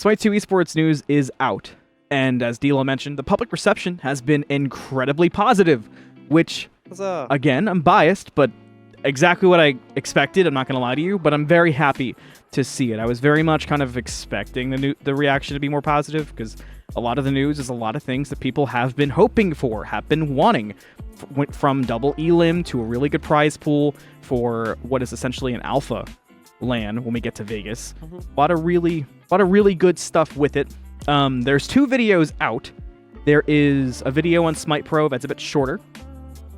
SMITE 2 esports news is out, and as Deelo mentioned, the public reception has been incredibly positive, which, again, I'm biased, but exactly what I expected, I'm not going to lie to you, but I'm very happy to see it. I was very much kind of expecting the reaction to be more positive, because a lot of the news is a lot of things that people have been hoping for, have been wanting, from double elim to a really good prize pool for what is essentially an alpha LAN when we get to Vegas. A lot of really good stuff with it. There's 2 videos out. There is a video on SMITE Pro that's a bit shorter,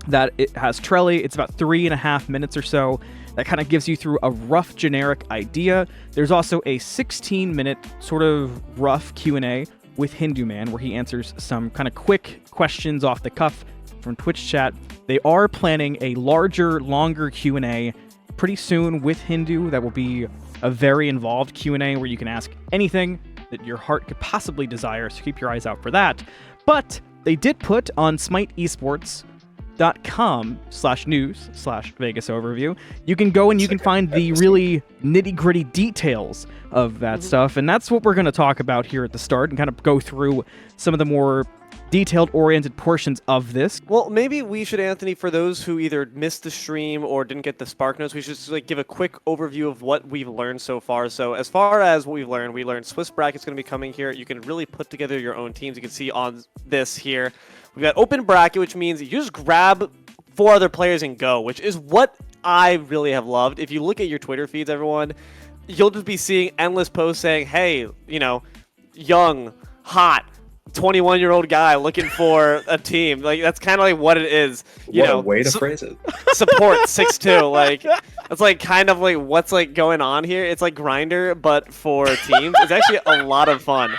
that it has Trelly. It's about 3.5 minutes or so. That kind of gives you through a rough generic idea. There's also a 16-minute sort of rough Q&A with Hindu Man, where he answers some kind of quick questions off the cuff from Twitch chat. They are planning a larger, longer Q&A pretty soon with Hindu. That will be a very involved Q&A where you can ask anything that your heart could possibly desire, so keep your eyes out for that. But they did put on smiteesports.com/news/Vegas overview. You can go and you can find the really nitty-gritty details of that stuff, and that's what we're going to talk about here at the start and kind of go through some of the more detailed-oriented portions of this. Well, maybe we should, Anthony, for those who either missed the stream or didn't get the Spark Notes, we should just give a quick overview of what we've learned so far. So as far as what we learned Swiss bracket's going to be coming here. You can really put together your own teams. You can see on this here. We've got open bracket, which means you just grab 4 other players and go, which is what I really have loved. If you look at your Twitter feeds, everyone, you'll just be seeing endless posts saying, hey, you know, young, hot, 21-year-old guy looking for a team. Like, that's kind of like what it is. You know, a way to phrase it. Support 6'2". Like, that's like kind of like what's like going on here. It's like Grindr, but for teams. It's actually a lot of fun.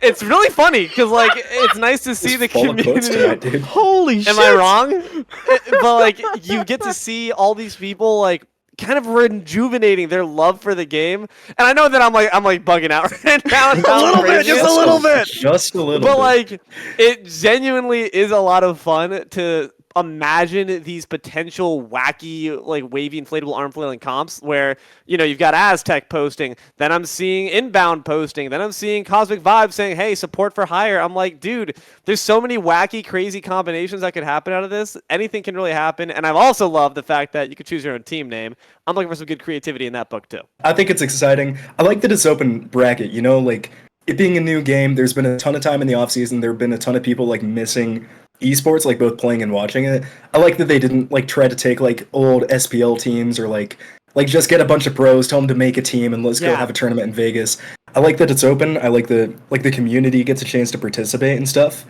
It's really funny because like it's nice to see the community. Tonight, Holy shit! Am I wrong? But like you get to see all these people like kind of rejuvenating their love for the game, and I know that I'm like bugging out right now. A little bit, just a little bit, just a little. But bit. like, it genuinely is a lot of fun to imagine these potential wacky, like wavy inflatable arm flailing comps where, you know, you've got Aztec posting, then I'm seeing Inbound posting, then I'm seeing Cosmic Vibe saying, hey, support for hire. I'm like, dude, there's so many wacky, crazy combinations that could happen out of this. Anything can really happen. And I've also loved the fact that you could choose your own team name. I'm looking for some good creativity in that book too. I think it's exciting. I like that it's open bracket, you know, like it being a new game, there's been a ton of time in the offseason. There have been a ton of people like missing esports, like both playing and watching it. I like that they didn't like try to take like old SPL teams or like just get a bunch of pros, tell them to make a team and let's go have a tournament in Vegas. I like that it's open. I like the community gets a chance to participate and stuff.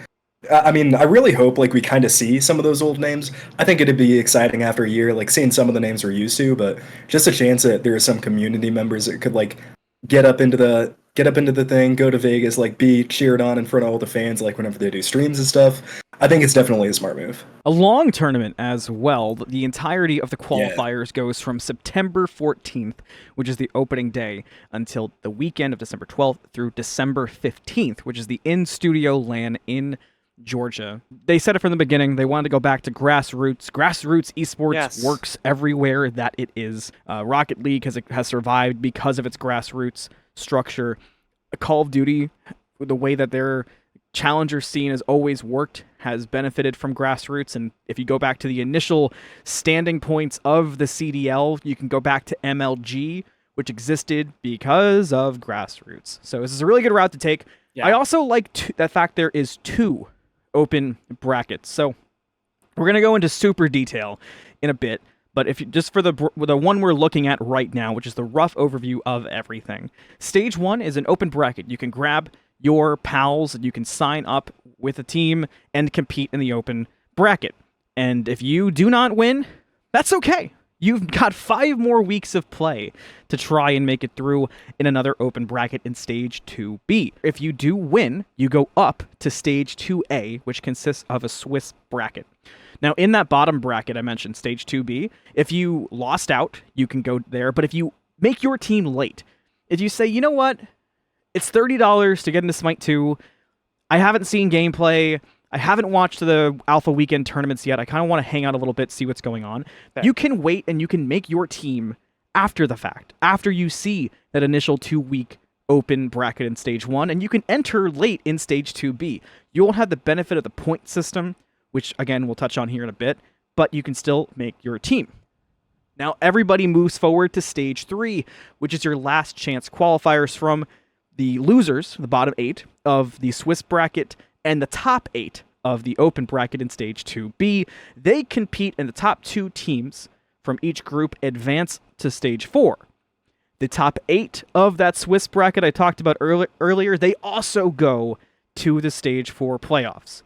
I mean, I really hope like we kind of see some of those old names. I think it'd be exciting after a year, like seeing some of the names we're used to, but just a chance that there are some community members that could like get up into the thing, go to Vegas, like be cheered on in front of all the fans, like whenever they do streams and stuff. I think it's definitely a smart move. A long tournament as well. The entirety of the qualifiers goes from September 14th, which is the opening day, until the weekend of December 12th through December 15th, which is the in-studio LAN in Georgia. They said it from the beginning. They wanted to go back to grassroots. Grassroots esports works everywhere that it is. Rocket League has survived because of its grassroots structure. Call of Duty, the way that their challenger scene has always worked, has benefited from grassroots. And if you go back to the initial standing points of the CDL, you can go back to MLG, which existed because of grassroots. So this is a really good route to take. I also like the fact there is 2 open brackets. So we're going to go into super detail in a bit. But if you, just for the one we're looking at right now, which is the rough overview of everything. Stage 1 is an open bracket. You can grab your pals and you can sign up with a team and compete in the open bracket. And if you do not win, that's okay. You've got 5 more weeks of play to try and make it through in another open bracket in Stage 2B. If you do win, you go up to Stage 2A, which consists of a Swiss bracket. Now, in that bottom bracket I mentioned, Stage 2B, if you lost out, you can go there. But if you make your team late, if you say, you know what, it's $30 to get into SMITE 2, I haven't seen gameplay, I haven't watched the Alpha Weekend tournaments yet, I kind of want to hang out a little bit, see what's going on. You can wait and you can make your team after the fact, after you see that initial 2-week open bracket in Stage 1, and you can enter late in Stage 2B. You won't have the benefit of the point system, which, again, we'll touch on here in a bit, but you can still make your team. Now, everybody moves forward to Stage 3, which is your last chance qualifiers from the losers, the bottom 8, of the Swiss bracket, and the top 8 of the open bracket in Stage 2B. They compete, and the top 2 teams from each group advance to Stage 4. The top 8 of that Swiss bracket I talked about earlier, they also go to the Stage 4 playoffs.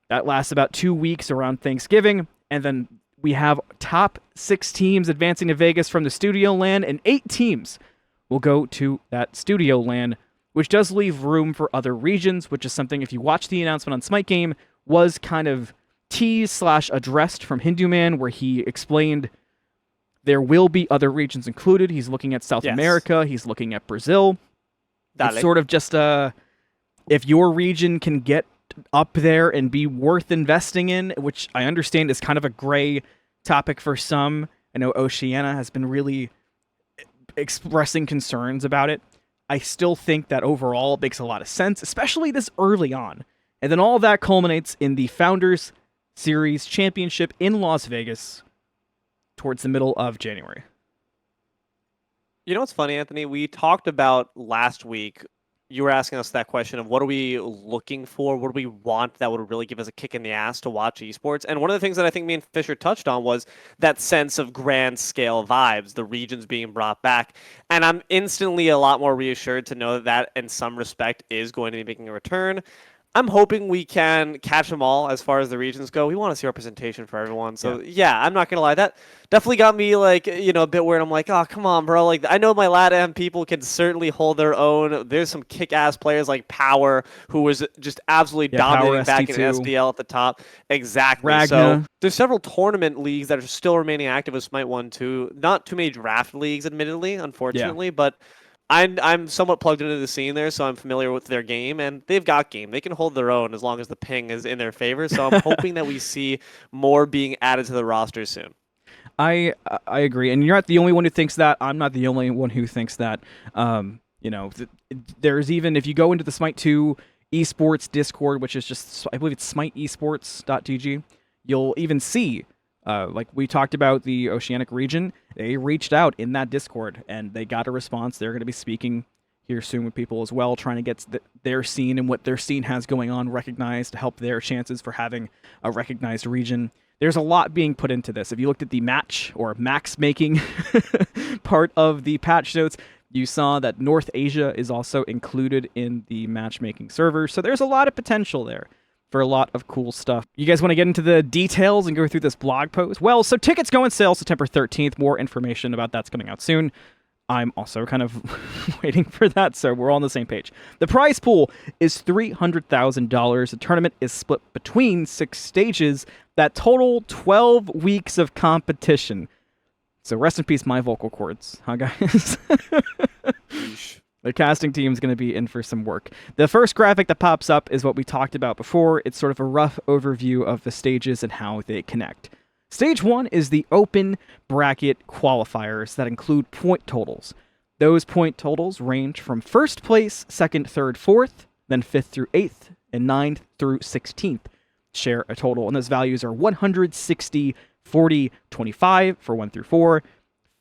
That lasts about 2 weeks around Thanksgiving, and then we have top 6 teams advancing to Vegas from the Studio Land, and 8 teams will go to that Studio Land, which does leave room for other regions, which is something, if you watch the announcement on Smite Game, was kind of teased/addressed from Hindu Man, where he explained there will be other regions included. He's looking at South America. He's looking at Brazil. It's sort of just if your region can get up there and be worth investing in, which I understand is kind of a gray topic for some. I know Oceania has been really expressing concerns about it. I still think that overall it makes a lot of sense, especially this early on. And then all that culminates in the Founders Series Championship in Las Vegas towards the middle of January. You know what's funny, Anthony? We talked about last week, you were asking us that question of what are we looking for? What do we want that would really give us a kick in the ass to watch esports? And one of the things that I think me and Fisher touched on was that sense of grand scale vibes, the regions being brought back. And I'm instantly a lot more reassured to know that in some respect is going to be making a return. I'm hoping we can catch them all as far as the regions go. We want to see representation for everyone. So, yeah, I'm not going to lie. That definitely got me, like, you know, a bit weird. I'm like, oh, come on, bro. Like, I know my LATAM people can certainly hold their own. There's some kick-ass players like Power, who was just absolutely dominating back in SDL at the top. Exactly. Ragna. So there's several tournament leagues that are still remaining active with Smite 1, 2. Not too many draft leagues, admittedly, unfortunately, but I'm somewhat plugged into the scene there, so I'm familiar with their game, and they've got game. They can hold their own as long as the ping is in their favor, so I'm hoping that we see more being added to the roster soon. I agree, and you're not the only one who thinks that. I'm not the only one who thinks that. You know, there's even, if you go into the Smite 2 esports Discord, which is just, I believe it's smiteesports.tg, you'll even see, like we talked about the Oceanic region, they reached out in that Discord and they got a response. They're going to be speaking here soon with people as well, trying to get their scene and what their scene has going on recognized to help their chances for having a recognized region. There's a lot being put into this. If you looked at the match or max making part of the patch notes, you saw that North Asia is also included in the matchmaking server. So there's a lot of potential there for a lot of cool stuff. You guys want to get into the details and go through this blog post? Well, so tickets go on sale September 13th. More information about that's coming out soon. I'm also kind of waiting for that, so we're all on the same page. The prize pool is $300,000. The tournament is split between 6 stages that total 12 weeks of competition. So rest in peace, my vocal cords, huh, guys? The casting team is going to be in for some work. The first graphic that pops up is what we talked about before. It's sort of a rough overview of the stages and how they connect. Stage 1 is the open bracket qualifiers that include point totals. Those point totals range from 1st place, 2nd, 3rd, 4th, then 5th through 8th, and 9th through 16th share a total. And those values are 160, 40, 25 for 1 through 4.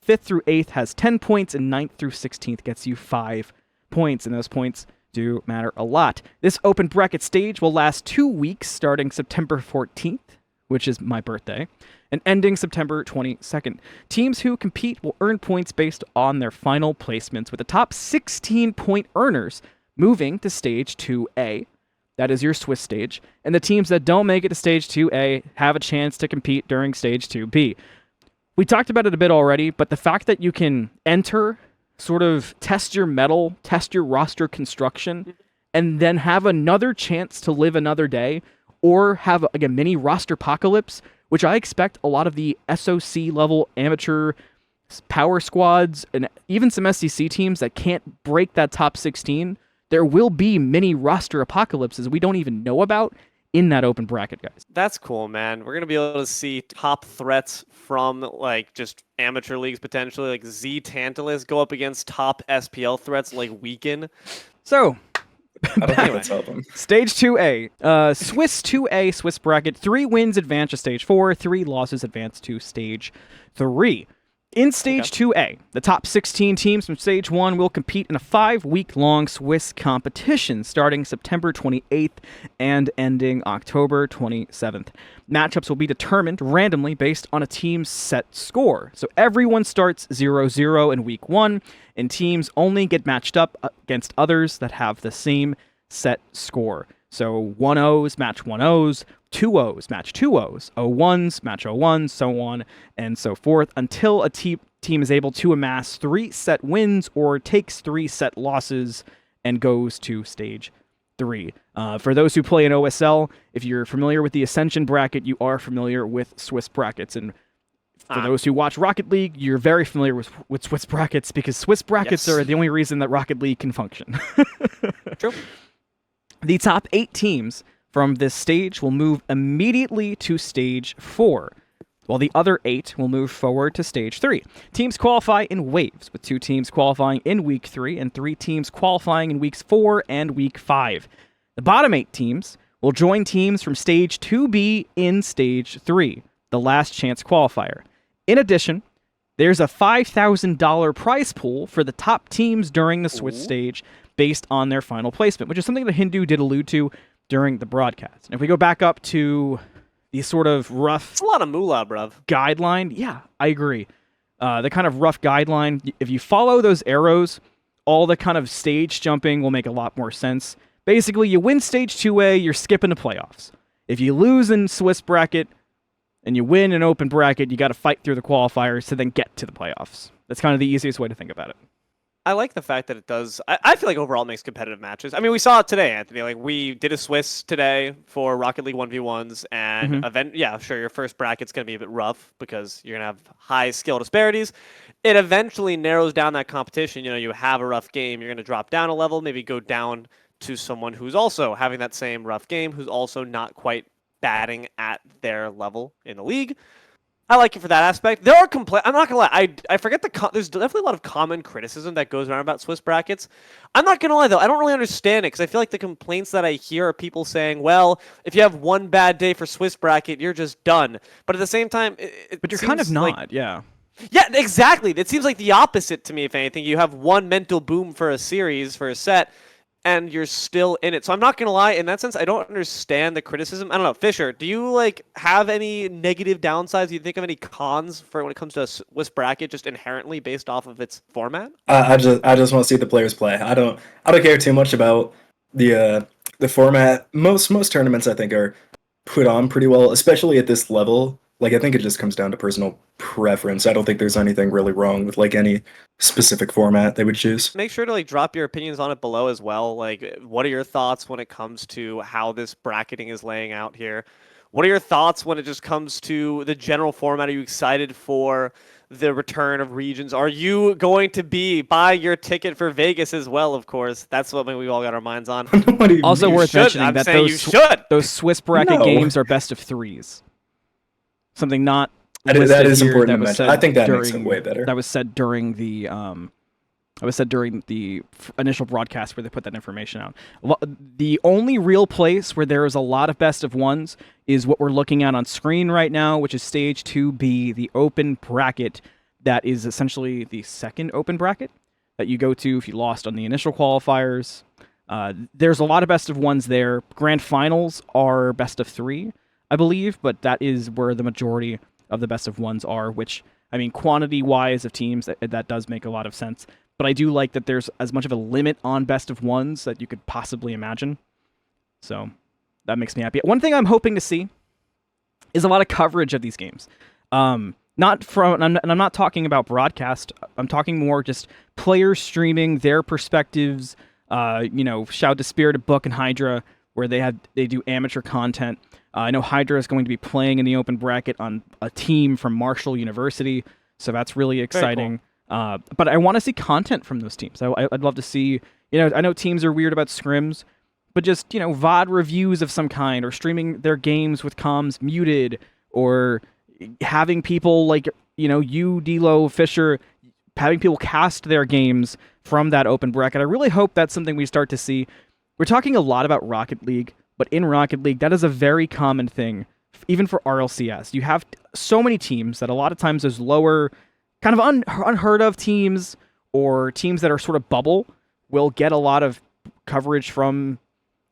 5th through 8th has 10 points, and 9th through 16th gets you 5 points, and those points do matter a lot. This open bracket stage will last 2 weeks, starting September 14th, which is my birthday, and ending September 22nd. Teams who compete will earn points based on their final placements, with the top 16 point earners moving to Stage 2A. That is your Swiss stage, and the teams that don't make it to Stage 2A have a chance to compete during Stage 2B. We talked about it a bit already, but the fact that you can enter, sort of test your mettle, test your roster construction, and then have another chance to live another day, or have like a mini roster apocalypse, which I expect a lot of the SOC level amateur power squads and even some SEC teams that can't break that top 16, there will be mini roster apocalypses we don't even know about in that open bracket, guys. That's cool, man. We're gonna be able to see top threats from like just amateur leagues potentially, like Z Tantalus go up against top SPL threats like Weaken. So, I don't think that's helping. Stage 2A. Swiss 2A, Swiss bracket. 3 wins advance to Stage 4. 3 losses advance to Stage 3. In Stage 2A, the top 16 teams from Stage 1 will compete in a 5-week-long Swiss competition starting September 28th and ending October 27th. Matchups will be determined randomly based on a team's set score. So everyone starts 0-0 in Week 1, and teams only get matched up against others that have the same set score. So 1-0s match 1-0s, 2-0s match 2-0s, 0-1s match 0-1s, so on and so forth, until a team is able to amass 3 set wins or takes 3 set losses and goes to Stage 3. For those who play in OSL, if you're familiar with the Ascension bracket, you are familiar with Swiss brackets. And for those who watch Rocket League, you're very familiar with Swiss brackets, because Swiss brackets are the only reason that Rocket League can function. True. The top 8 teams from this stage will move immediately to Stage 4, while the other 8 will move forward to Stage 3. Teams qualify in waves, with 2 teams qualifying in Week 3 and 3 teams qualifying in Weeks 4 and Week 5. The bottom 8 teams will join teams from Stage 2B in Stage 3, the last chance qualifier. In addition, there's a $5,000 prize pool for the top teams during the Swiss stage based on their final placement, which is something that Hindu did allude to during the broadcast. And if we go back up to the sort of rough... It's a lot of moolah, bruv. ...guideline, yeah, I agree. The kind of rough guideline, if you follow those arrows, all the kind of stage jumping will make a lot more sense. Basically, you win Stage 2A, you're skipping the playoffs. If you lose in Swiss bracket and you win an open bracket, you got to fight through the qualifiers to then get to the playoffs. That's kind of the easiest way to think about it. I like the fact that it does. I feel like overall it makes competitive matches. I mean, we saw it today, Anthony. Like, we did a Swiss today for Rocket League 1v1s, and yeah, sure, your first bracket's going to be a bit rough because you're going to have high skill disparities. It eventually narrows down that competition. You know, you have a rough game, you're going to drop down a level, maybe go down to someone who's also having that same rough game, who's also not quite batting at their level in the league. I like it for that aspect. There are I'm not gonna lie. I forget there's definitely a lot of common criticism that goes around about Swiss brackets. I'm not gonna lie though. I don't really understand it because I feel like the complaints that I hear are people saying, "Well, if you have one bad day for Swiss bracket, you're just done." But at the same time, but you're kind of not. Yeah. Yeah, exactly. It seems like the opposite to me. If anything, you have one mental boom for a series, for a set, and you're still in it. So I'm not going to lie, in that sense, I don't understand the criticism. I don't know, Fisher, do you like have any negative downsides? Do you think of any cons for when it comes to a Swiss bracket just inherently based off of its format? I just want to see the players play. I don't care too much about the format. Most tournaments I think are put on pretty well, especially at this level. Like, I think it just comes down to personal preference. I don't think there's anything really wrong with like any specific format they would choose. Make sure to like drop your opinions on it below as well. Like, what are your thoughts when it comes to how this bracketing is laying out here? What are your thoughts when it just comes to the general format? Are you excited for the return of regions? Are you going to buy your ticket for Vegas as well? Of course, that's what we all got our minds on. Also worth mentioning that those Swiss bracket games are best of 3s. Something not that is important to mention. I think that makes it way better. That was said during the initial broadcast where they put that information out. The only real place where there is a lot of best of 1s is what we're looking at on screen right now, which is Stage 2B, the open bracket that is essentially the second open bracket that you go to if you lost on the initial qualifiers. There's a lot of best of 1s there. Grand finals are best of 3. I believe, but that is where the majority of the best of 1s are, which, I mean, quantity-wise of teams, that does make a lot of sense. But I do like that there's as much of a limit on best of 1s that you could possibly imagine. So that makes me happy. One thing I'm hoping to see is a lot of coverage of these games. I'm not talking about broadcast. I'm talking more just players streaming their perspectives. Shout out to Spirited Book and Hydra, where they do amateur content. I know Hydra is going to be playing in the open bracket on a team from Marshall University, so that's really exciting. Cool. But I want to see content from those teams. I'd love to see, I know teams are weird about scrims, but just, VOD reviews of some kind, or streaming their games with comms muted, or having people like, you, Deelo, Fisher, having people cast their games from that open bracket. I really hope that's something we start to see. We're talking a lot about Rocket League, but in Rocket League, that is a very common thing, even for RLCS. You have so many teams that a lot of times those lower, kind of unheard of teams, or teams that are sort of bubble, will get a lot of coverage from,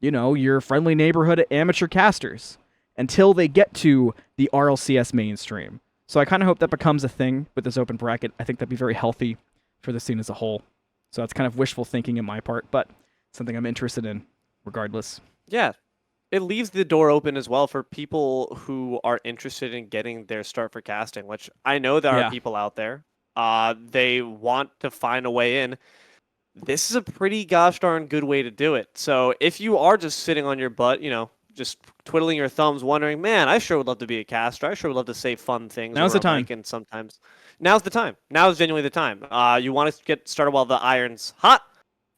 your friendly neighborhood amateur casters until they get to the RLCS mainstream. So I kind of hope that becomes a thing with this open bracket. I think that'd be very healthy for the scene as a whole. So that's kind of wishful thinking on my part, but something I'm interested in regardless. Yeah. It leaves the door open as well for people who are interested in getting their start for casting, which I know there are people out there. They want to find a way in. This is a pretty gosh darn good way to do it. So if you are just sitting on your butt, just twiddling your thumbs, wondering, man, I sure would love to be a caster. I sure would love to say fun things. Now's the time. And sometimes, now's the time. Now is genuinely the time. You want to get started while the iron's hot.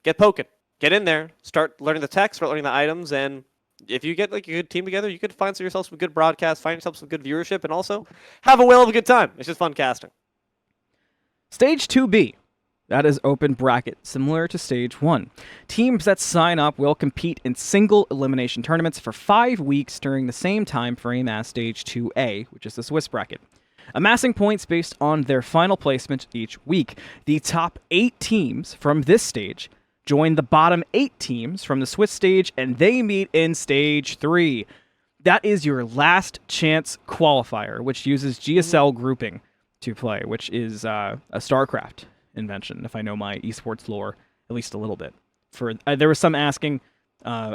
Get poking. Get in there. Start learning the tech. Start learning the items. And if you get like a good team together, you could find yourself some good broadcasts, find yourself some good viewership, and also have a whale of a good time. It's just fun casting. Stage 2B. That is open bracket, similar to Stage 1. Teams that sign up will compete in single elimination tournaments for 5 weeks during the same time frame as Stage 2A, which is the Swiss bracket, amassing points based on their final placement each week. The top 8 teams from this stage join the bottom 8 teams from the Swiss stage, and they meet in Stage 3. That is your last chance qualifier, which uses GSL grouping to play, which is a StarCraft invention, if I know my esports lore at least a little bit. There was some asking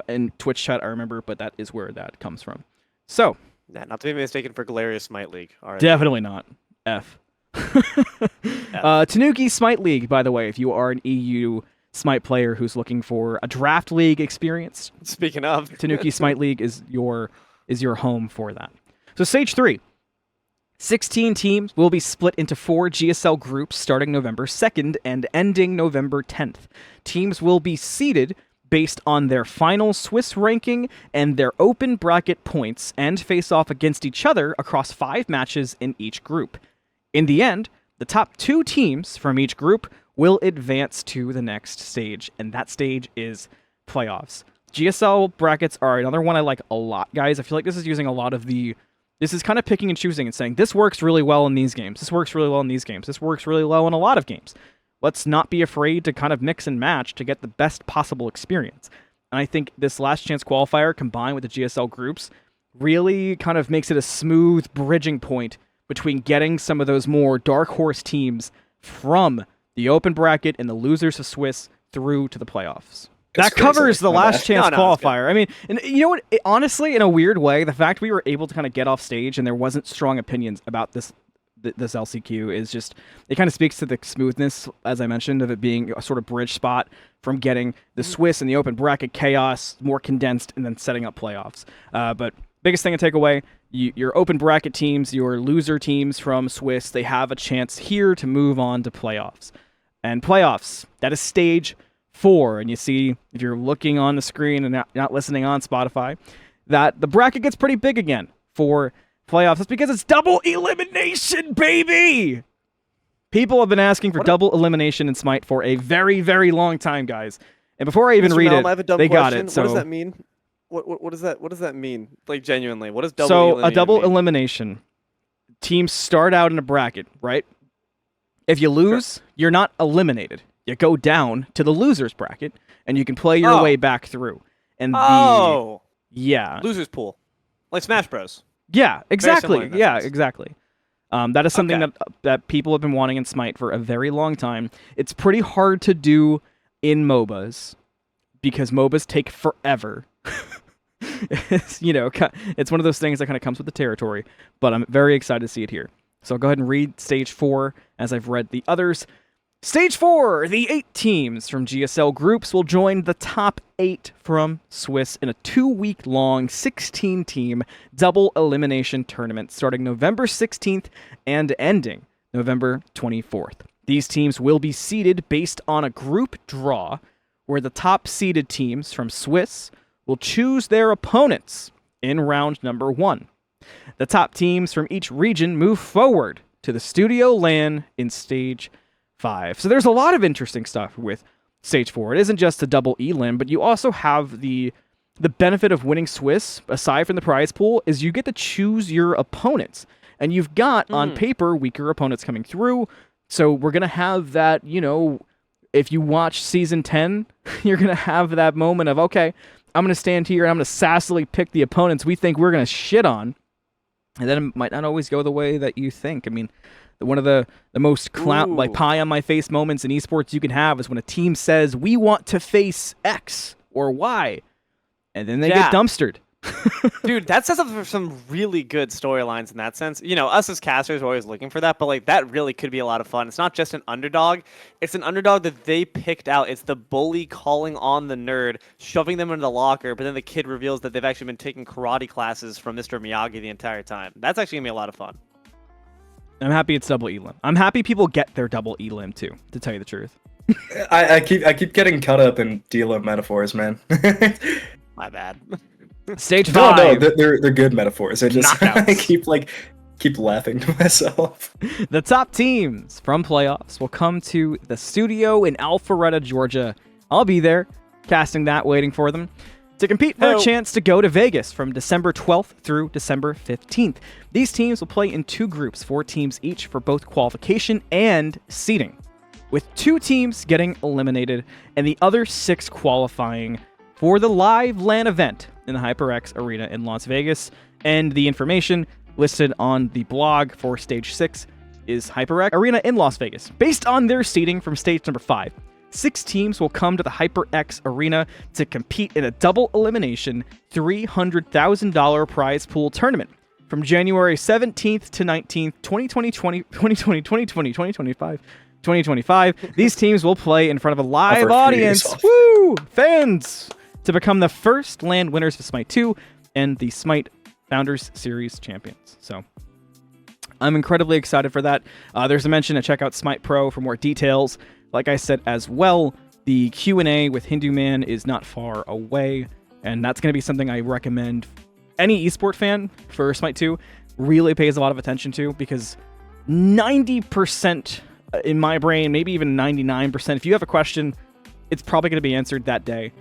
in Twitch chat, I remember, but that is where that comes from. So, not to be mistaken for Galarius Smite League. Definitely not. F. Tanuki Smite League, by the way, if you are an EU Smite player who's looking for a draft league experience. Speaking of, Tanuki Smite League is your home for that. So Stage 3. 16 teams will be split into 4 GSL groups starting November 2nd and ending November 10th. Teams will be seeded based on their final Swiss ranking and their open bracket points, and face off against each other across 5 matches in each group. In the end, the top 2 teams from each group will advance to the next stage, and that stage is playoffs. GSL brackets are another one I like a lot, guys. I feel like this is using a lot of this is kind of picking and choosing and saying, this works really well in these games. This works really well in these games. This works really well in a lot of games. Let's not be afraid to kind of mix and match to get the best possible experience. And I think this last chance qualifier combined with the GSL groups really kind of makes it a smooth bridging point between getting some of those more dark horse teams from the open bracket and the losers of Swiss through to the playoffs. That covers the last chance qualifier. I mean, and you know what? Honestly, in a weird way, the fact we were able to kind of get off stage and there wasn't strong opinions about this LCQ is just, it kind of speaks to the smoothness, as I mentioned, of it being a sort of bridge spot from getting the Swiss and the open bracket chaos more condensed and then setting up playoffs. But biggest thing to take away, your open bracket teams, your loser teams from Swiss, they have a chance here to move on to playoffs. And playoffs, that is Stage 4, and you see, if you're looking on the screen and not listening on Spotify, that the bracket gets pretty big again for playoffs. That's because it's double elimination, baby! People have been asking for double elimination in Smite for a very, very long time, guys. And before I even read Realm, I have a dumb they question. got it. So what does that mean? What does that mean? Like, genuinely, what does double elimination? So a double mean? elimination, teams start out in a bracket, right? If you lose, you're not eliminated. You go down to the losers bracket, and you can play your way back through. And yeah, losers pool, like Smash Bros. Yeah, exactly. Yeah, sense. Exactly. That is something that people have been wanting in Smite for a very long time. It's pretty hard to do in MOBAs because MOBAs take forever. It's one of those things that kind of comes with the territory. But I'm very excited to see it here. So I'll go ahead and read Stage 4 as I've read the others. Stage 4, the 8 teams from GSL groups will join the top 8 from Swiss in a 2-week-long 16-team double elimination tournament starting November 16th and ending November 24th. These teams will be seeded based on a group draw where the top seeded teams from Swiss will choose their opponents in round number 1. The top teams from each region move forward to the Studio LAN in Stage 5. So there's a lot of interesting stuff with Stage 4. It isn't just a double elim, but you also have the benefit of winning Swiss, aside from the prize pool, is you get to choose your opponents. And you've got, on paper, weaker opponents coming through. So we're going to have that, if you watch Season 10, you're going to have that moment of, okay, I'm going to stand here and I'm going to sassily pick the opponents we think we're going to shit on. And then it might not always go the way that you think. I mean, one of the most pie on my face moments in esports you can have is when a team says, we want to face X or Y, and then they get dumpstered. Dude, that sets up for some really good storylines in that sense. Us as casters are always looking for that, but that really could be a lot of fun. It's not just an underdog. It's an underdog that they picked out. It's the bully calling on the nerd, shoving them into the locker, but then the kid reveals that they've actually been taking karate classes from Mr. Miyagi the entire time. That's actually going to be a lot of fun. I'm happy it's double elim. I'm happy people get their double elim too, to tell you the truth. I keep getting caught up in Deelo metaphors, man. My bad. Stage 5. No, they're good metaphors. I just I keep laughing to myself. The top teams from playoffs will come to the studio in Alpharetta, Georgia. I'll be there, casting that, waiting for them, to compete for a chance to go to Vegas from December 12th through December 15th. These teams will play in 2 groups, 4 teams each for both qualification and seeding, with 2 teams getting eliminated and the other 6 qualifying for the live LAN event in the HyperX Arena in Las Vegas. And the information listed on the blog for Stage 6 is HyperX Arena in Las Vegas. Based on their seeding from stage number 5, 6 teams will come to the HyperX Arena to compete in a double elimination $300,000 prize pool tournament from January 17th to 19th, 2025. These teams will play in front of a live audience, fans, to become the first LAN winners of SMITE 2 and the SMITE Founders Series champions. So I'm incredibly excited for that. There's a mention to check out SMITE Pro for more details. Like I said as well, the Q&A with Hindu Man is not far away, and that's going to be something I recommend any esport fan for SMITE 2 really pays a lot of attention to, because 90% in my brain, maybe even 99%, if you have a question, it's probably going to be answered that day.